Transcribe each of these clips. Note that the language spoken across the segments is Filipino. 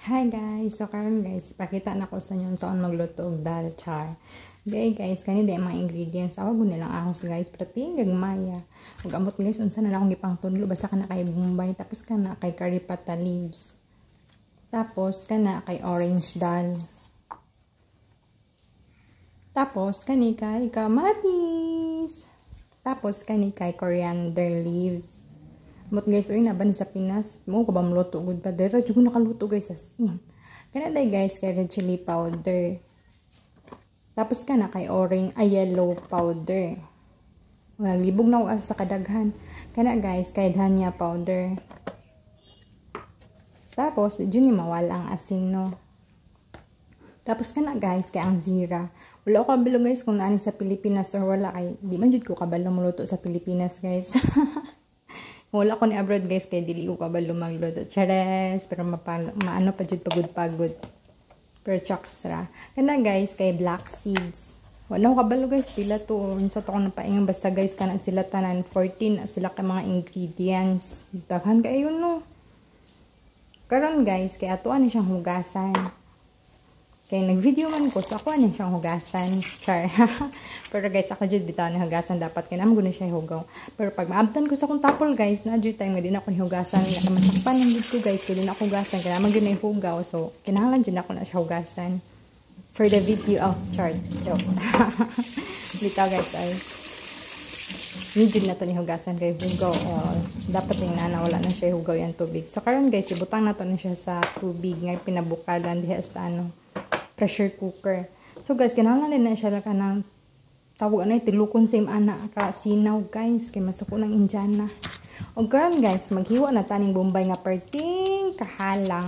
Hi guys! So karon guys, pakita na ko sa inyo saan magluto og dal char. Okay guys, kani di mga ingredients. Awag ko nilang ahos guys, prating gagmaya. Ug amot guys, unsa na lang akong gipangtunlo basta kana kay bombay, tapos kana kay curry pata leaves. Tapos kana kay orange dal. Tapos kani kay kamatis. Tapos kani kay coriander leaves. Mot guys, oy na ba ni sa Pinas? Mo ko ba mluto gud pa dira jud ko nakaluto guys as in. Kana day guys kay red chili powder. Tapos kana kay orange yellow powder. Wala libog na ko asa sa kadaghan. Kana guys kay dhania powder. Tapos di ni mawala ang asin no. Tapos kana guys kay ang zira. Wala ko kabalo guys kung naani sa Pilipinas or wala kay di man jud ko kabalo muluto sa Pilipinas guys. Wala ko ni abroad guys kay dili ko kabalo magluto. Chares, pero maano pa jud pagod-pagod. Pero chaksra. Kana guys kay black seeds. Wala ko kabalo guys pila to unsa to ko napaingon basta guys kana sila tanan 14 sila kay mga ingredients. Daghan kay no. Karon guys kay ato ani siyang hugasan. Kaya nag-video man ko, so ako ano siyang hugasan. Char. Pero guys, ako dyan bitaw ni hugasan. Dapat kaya naman guna siya hugaw. Pero pag maabtan ko sa akong tapol guys, na dyan time nga din ako ni hugasan. Masakpan ng dito guys, kaya din ako hugasan. Kaya naman guna yung hugaw. So, kinahanglan dyan ako na siya hugasan. For the video, char. Joke. Bitaw guys, ay. Medyo na to ni hugasan kay hugaw. Dapat yung wala na siya hugaw yung tubig. So, karon guys, ibutang na to na siya sa tubig. Ngay pinabukalan diha sa pressure cooker. So guys, kinahanglan na siya lang kanang tawag tilukon same ana ka sinaw guys kay masuko ng Indiana. Og karon guys, maghiwa na taning bombay nga perting kahalang.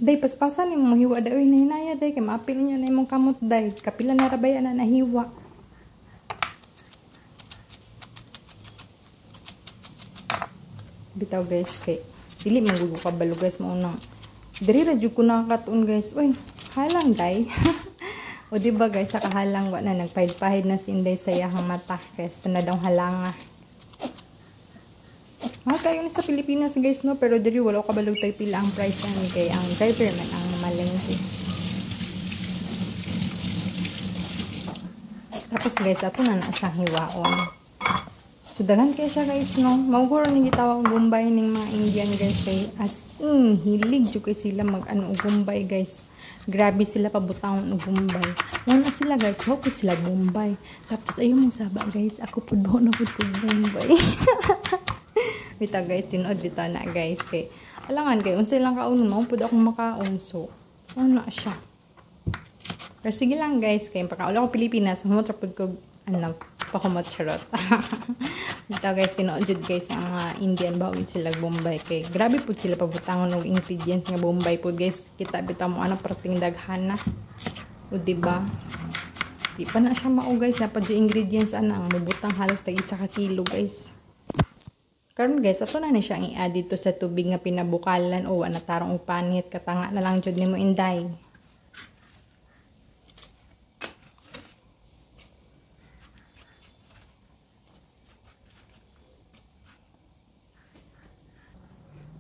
Day paspasan ni mo hiwa daw na hinaya day kay maapil niya na imong kamot day. Kapila na rabay na nahiwa. Bitaw guys kay dili man gugo kabalo guys mo nang diri ra jud ko nakakatuon guys. Uy, halang day. O di ba guys, sa kahalang wa na nagpahid-pahid na si Inday sa iyang mata. Guys, na daw halanga. Mahal kayo ni sa Pilipinas guys no, pero diri wala ko kabalog tay pila ang price ani kay ang driver man ang malengke. Tapos guys, ato na siyang hiwaon. So, daghan kaya siya guys, no? Mauguro ni gitawag gumbay ng mga Indian guys kay as in, hilig jud kay sila mag-ano gumbay guys. Grabe sila pabutangon og gumbay. Wala sila guys, hopud sila gumbay. Tapos ayaw mong saba guys, ako pud bo na pud ko gumbay. Bitaw guys, tinuod bitaw na guys kay alangan kay unsa lang kaunon mo pud akong makaon so. Ano siya. Pero sige lang guys, kay pagkaula ko Pilipinas, humotra pud ko pakumot charot. Dito guys, tinood guys ang Indian bawid sila Bombay kay grabe pud sila pabutangon og ingredients nga Bombay pud guys. Kita bitaw mo ana perting daghan na. O di ba? Di pa na siya mao guys, na pa ingredients ana ang mabutang halos tag 1 kilo guys. Karon guys, ato na ni siya i-add dito sa tubig nga pinabukalan o ana tarong og panit katanga na lang jud nimo Inday.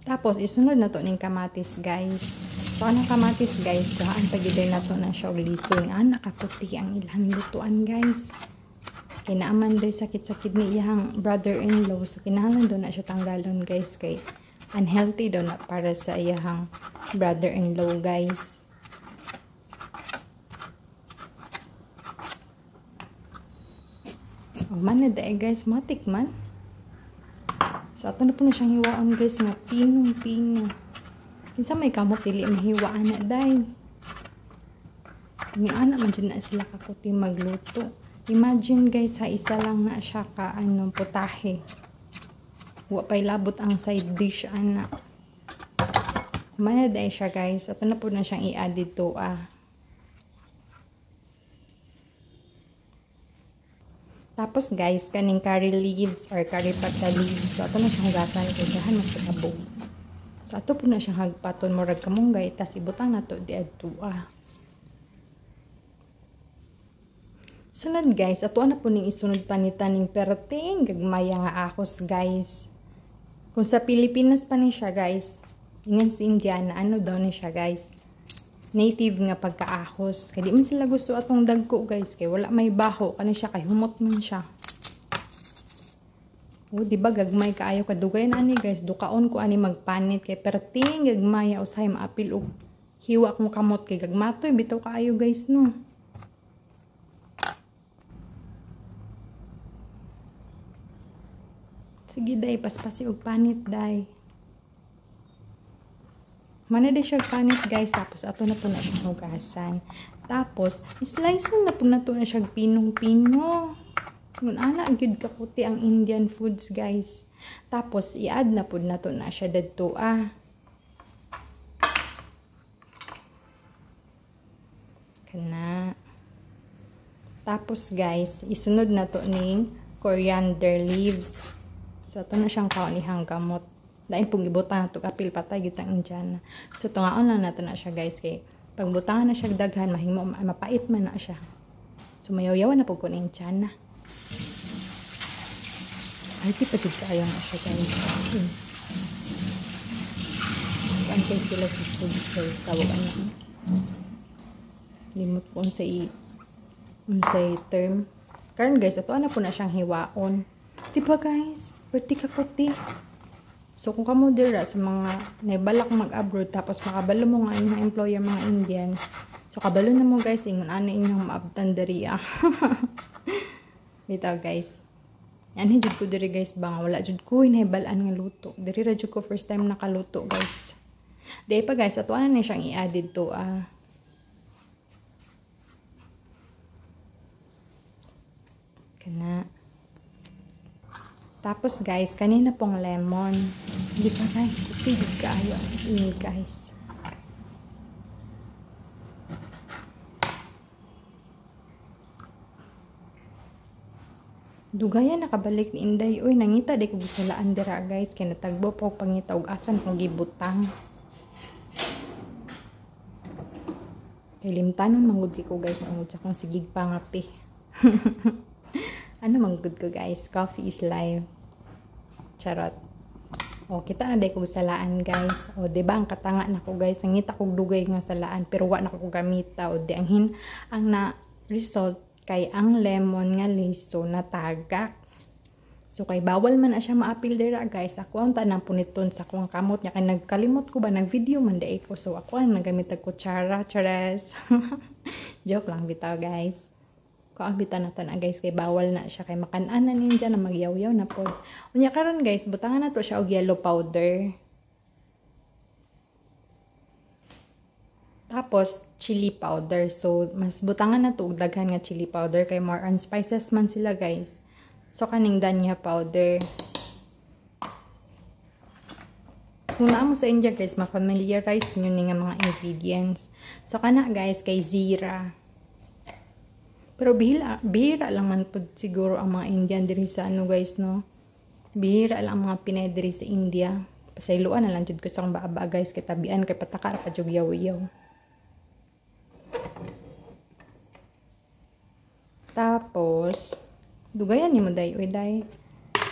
Tapos, isunod na to ning kamatis, guys. So, anong kamatis, guys? Daan pagiday na to na siya og lisoy. Nakaputi ang ilang lutuan, guys. Kinaaman doy sakit-sakit ni iyang brother-in-law. So, kinahanglan do na siya tanggalon, guys. Kay unhealthy do na para sa iyang brother-in-law, guys. Oh, man na dae, guys. Matik man. So, ato na po na siyang hiwaan guys nga pinong-pino. Kinsa may kamot dili mahiwaan na day. Ni ana man dyan na sila kakuti magluto. Imagine guys, ha isa lang na siya ka putahe. Wa pay labot ang side dish ana. Mana day siya guys. Ato na po na siyang i-add dito Tapos guys, kaning curry leaves or curry pata leaves. So, ato na siyang hugasan kay dahan mas katabog. So, ato po na siyang hagpaton murag kamunggay. Tas ibutang na to di adto Sunod guys, ato na po ning isunod panitan ning perting gagmaya nga ahos guys. Kung sa Pilipinas pa ni siya guys, Ingan si Indiana, ano daw ni siya guys, native nga pagkaahos. Kaya di man sila gusto atong dagko guys, kay wala may baho, kani siya kay humot man siya. O di ba gagmay kaayo kadugay na ani guys, dukaon ko ani magpanit kay perting gagmay usahay maapil og hiwa kong kamot kay gagmatoy bitaw kaayo guys no. Sige day, paspasi og panit day. Mana di siya panit guys, tapos ato na to na siya hugasan. Tapos, slice na po na to na siya pinong-pino. Ngun ana gyud kaputi ang Indian foods guys. Tapos, i-add na po na to na siya dadto Kana. Tapos guys, isunod na to ning coriander leaves. So, ato na siyang kaunihang gamot. Lain pong ibutangan ito, kapil patay, gitang Indiana. So, tungaon lang natin na siya, guys. Kay, pag butangan na siya daghan, mahimo, mapait man na siya. So, mayaw-yawan na po ko na Indiana. Ay, di pa dito ayaw na siya, guys. Kasi, antay sila si foods, guys. Tawagan na. Limot po unsay term. Karon guys, ato na po na siyang hiwaon. Diba, guys? Perti ka puti. So, kung kamo dira sa mga naibalak mag-abroad, tapos makabalo mo nga inyong employer, mga Indians. So, kabalo na mo guys, ingon ano inyong maabtan diri Dito guys. Yan, hijud ko diri guys ba, wala jud ko naibalaan nga luto. Diri ra jud ko first time nakaluto guys. Di pa guys, ato na siyang i-added to Kana. Tapos guys, kanina pong lemon. Hindi pa guys, puti kaayo as in guys. Dugayan nakabalik ni Inday. Uy, nangita di ko gisalaan dira guys. Kaya natagbo po pangita og asan kong gibutang. Kay limtanon manggod ko guys tungod sa kong sigig pangapi. Ano manggod ko guys? Coffee is life. Charot. O, kita na day kong salaan guys. O, diba ang katanga na ko guys. Ang ngita kong dugay nga salaan. Pero wa na ko gamita. O, di ang na result kay ang lemon nga liso na tagak. So, kay bawal man na siya maapil dira guys. Ako ang tanang puniton sa akong kamot niya. Kaya nagkalimot ko ba? Nag-video man day ko. So, ako ang nagamit ang kutsara. Chares. Joke lang bitaw guys. Kaabita na tan guys kay bawal na siya kay makan-an na ninja na magyaw-yaw na pod. Unya karon guys, butangan na to siya og yellow powder. Tapos chili powder. So mas butangan na to og daghan nga chili powder kay more on spices man sila guys. So kaning danya powder. Kung naa mo sa India guys, ma-familiarize niyo ni nga mga ingredients. So kana guys kay zira. Pero bihira lang man po siguro ang mga Indian diri sa ano guys no. Bihira lang ang mga Pinay diri sa India. Pasayloan na lang jud ko sa baaba guys kay tabian kay patakar pa jud yaw-yaw. Tapos dugayan ni mo day oy day.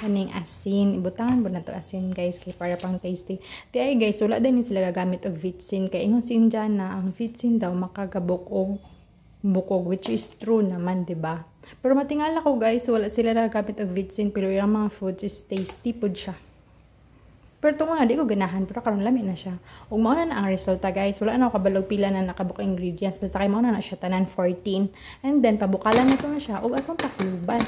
Kaning asin, ibutangan po na to asin guys kay para pang tasty. Di ay guys, wala din sila gagamit og vitsin kay ingon si Indiana ang vitsin daw makagabok og bukog, which is true naman, diba? Pero matingala ko guys, wala sila nagamit og vitsin pero yung mga foods is tasty food siya. Pero ito nga, di ko ganahan, pero karon lami na siya. Ug mao na ang resulta guys, wala na ako kabalog pila na nakabuka ingredients, basta kay mao na siya tanan 14. And then pabukalan na to na siya ug atong takluban.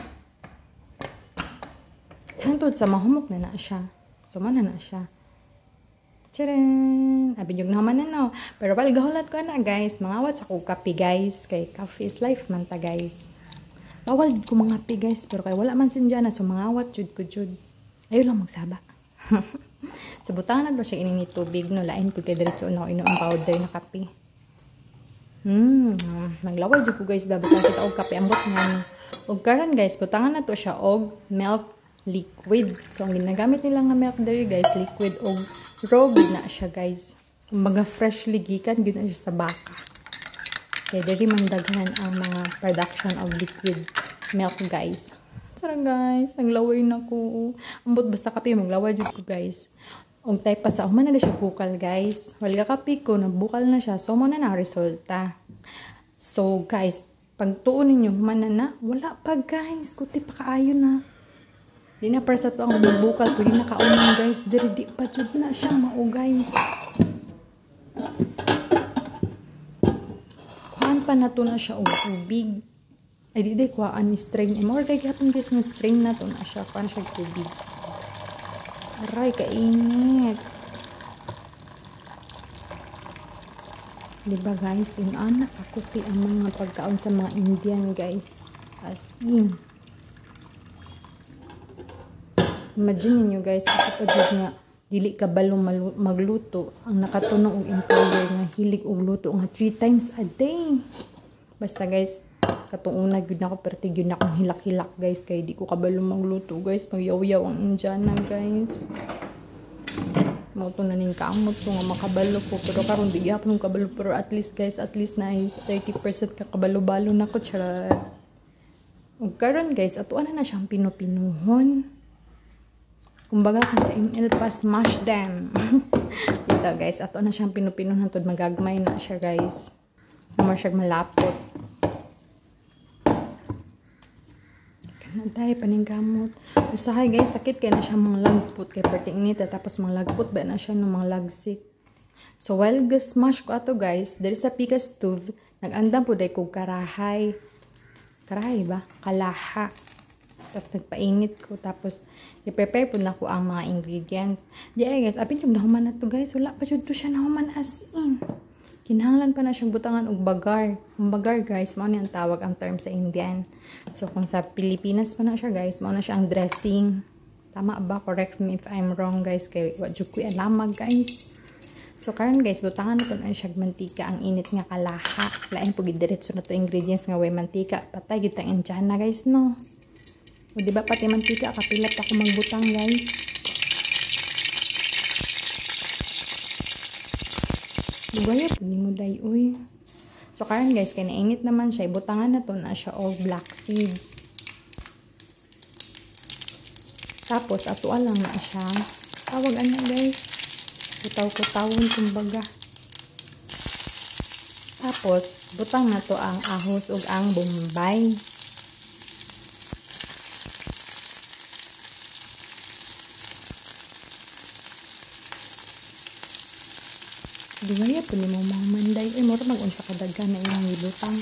Hangtod sa mahumok na siya. So man na siya. Tcharan! Abinyog naman na no. Pero pal gahulat ko na guys. Mga wat sa kong kape guys. Kay coffee is life man ta guys. Bawal ko mga kape guys. Pero kay wala man sinjana. So mga wat jud ko jud. Ayaw lang magsaba. Sa butangan na siya ininit tubig. No, lain po kay diretso na ino ang powder na kape. Naglaway jud ko guys. Dabitan kita og kape. Ambot nga. Og karon guys. Butangan na to siya og milk liquid. So, ang ginagamit nila nga milk dairy guys, liquid o raw na siya guys. Kumbaga freshly gikan, gina siya sa baka. Kaya dairy mandaghan ang mga production of liquid milk guys. Sarang guys, naglaway na ko. Ambot basta kape, maglaway dyan ko guys. Og tay pa sa human na siya bukal guys. Wala ka piko na bukal na siya. So mo na na resulta. So guys, pag tuon ninyo human na wala pa guys. Kuti pa kaayo na. Di na para sa to ang bukal pwede na kaunan guys. Diri di pa jud na siya mao guys. Kuhaan pa na to na siya og tubig. Ay di kuhaan ni strain. More kay gapon guys no strain na to na siya kuhaan siya tubig. Aray, kainit. Diba guys, anak ako ti ang mga pagkaon sa mga Indian guys. As in. Imagine niyo guys, ako pa dyan nga, dili ka balong magluto. Ang nakatunong og employer nga hilig og luto nga 3 times a day. Basta guys, katong una gyud nako perti gyud na akong hilak-hilak guys kay di ko kabalo magluto guys magyaw-yaw ang Indiana guys mauto na ning kamot ko nga makabalo ko pero karon di gyapon ko kabalo pero at least guys at least na 30% ka kabalo-balo na ko charot ug karon guys ato na siyang pinupinuhon kumbaga kung sa ML pa smash them dito guys ato na siyang pinupinuhon tud magagmay na siya guys mo siya malapot. Nantay paningkamot. Usahay guys, sakit kaya na siya mga lagpot kay pertingnit tapos mga lagpot ba na siya ng mga lagsik. So while smash ko ato guys, there is a pika stove, nag-andam po day ko karahay. Karahay ba? Kalaha. Tapos nagpainit ko tapos i-prepare po na ko ang mga ingredients. Di ay guys, apin yung nahuman na to guys, wala pa jud to siya nahuman as in. Kinahanglan pa na siyang butangan og bagar. Ang bagar guys, mao ni ang tawag ang term sa Indian. So kung sa Pilipinas pa na siya guys, mao na siya ang dressing. Tama ba? Correct me if I'm wrong guys. Kay wa jud ko alamag guys. So karon guys, butangan naton ang siya mantika ang init nga kalaha. Lain po gid diretso na to ingredients nga way mantika. Patay gyud tang Indiana guys no. O di ba pati mantika kapilat ako magbutang guys. Dugaya po ni mo day, uy. So, karon guys, kaya nainit naman siya. Ibutangan na to na siya all black seeds. Tapos, atuan lang na siya. Tawag na guys. Kutaw-kutawon kumbaga. Tapos, butang na to ang ahos ug ang bombay. Dugaya po ni mo mahumanday. Ay, mura mag-unsa kadaga na iyang ibutang.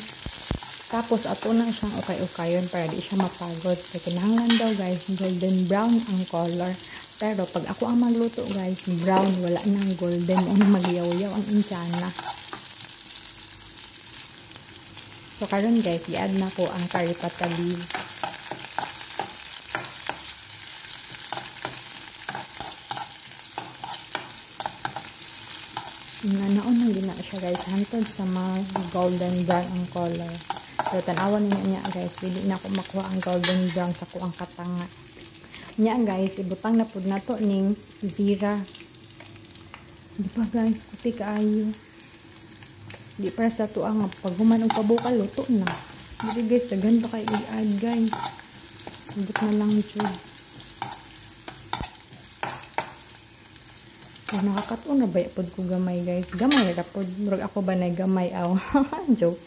Tapos, ato na siyang ukay-ukayon para di siya mapagod. Kaya kinahanglan daw guys, golden brown ang color. Pero, pag ako ang magluto guys, brown, wala nang golden. Ano magyaw-yaw ang Indiana. So, karon guys, i-add na ko ang curry pata leaves. Naon na din na siya guys hantod sa mga golden brown ang color. So tanawan niya guys, pili na ako makuha ang golden brown sa kuang katanga. Nya guys, ibutang na pud nato ning zira. Di ba guys, kuti kaayo. Di para sa tuwa nga pag human og pabukal luto na. Di guys, daghan pa kay i-add guys. Ibut na lang jud. Nakakataon na ba pod ko gamay guys. Gamay ra pod. Murag ako ba na gamay aw. Joke.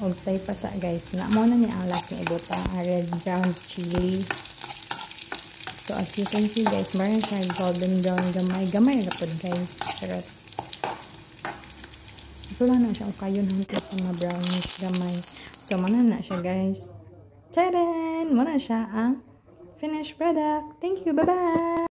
Og tay pa sa guys. Na mo na ni ang last ni ibutang red ground chili. So as you can see guys, meron siya golden brown gamay. Gamay ra pod guys. Charot. Ito lang na siya kayon hanto sa mga brownish gamay. So mana na siya guys. Tadan! Mana siya ang finished product. Thank you. Bye-bye!